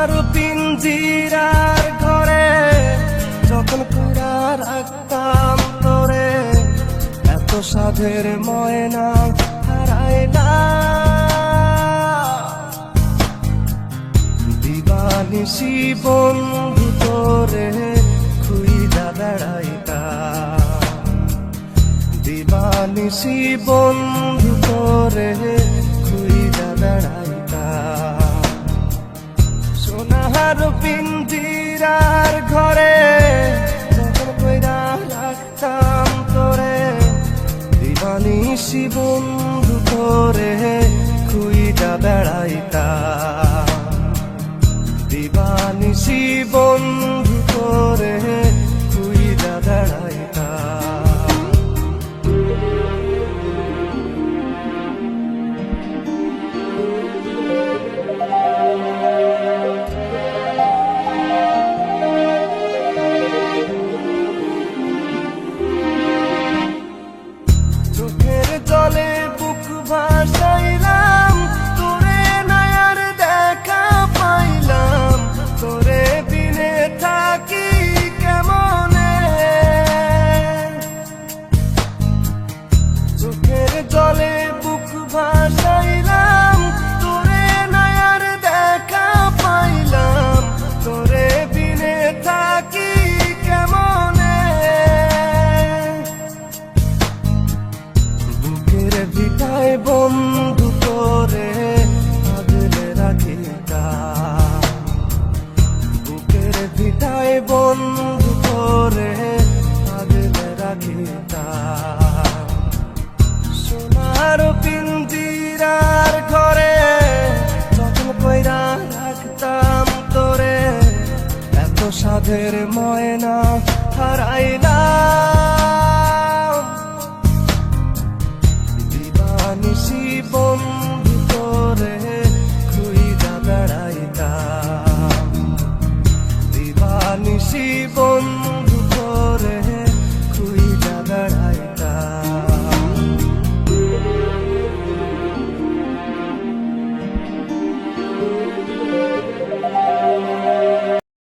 সোনার পিঞ্জিরার ঘরে যখন কইরা রাখতাম তোরে, এত সাধের ময়না হারায় না। দিবানিশি বন্ধু তোরে খুইজা বেড়াইতাম, দিবানিশি বন্ধু তোরে খুইজা বেড়াইতাম। সোনার পিঞ্জিরার ঘরে যখন কইরা রাখতাম তোরে, দিবানিশি বন্ধু তোরে খুইজা বেড়াইতাম, দিবানিশি বন্ধু তোরে খুইজা বেড়াইতাম। চোখের জলে বুক ভাসাইলাম, তোরে নয়ার দেখা পাইলাম, তোরে বিনে থাকি কেমনে। চোখের জলে বুক ভাসাইলাম, তোরে নয়ার দেখা পাইলাম, তোরে বিনে থাকি কেমনে। বুকের ভিটায় বন্ধু তোরে আগলে রাখিতাম, বুকের ভিটায় বন্ধু তোরে আগলে রাখিতাম। সোনার পিঞ্জিরার ঘরে যখন কইরা রাখতাম তোরে, এত সাধের ময়না হারাইলাম।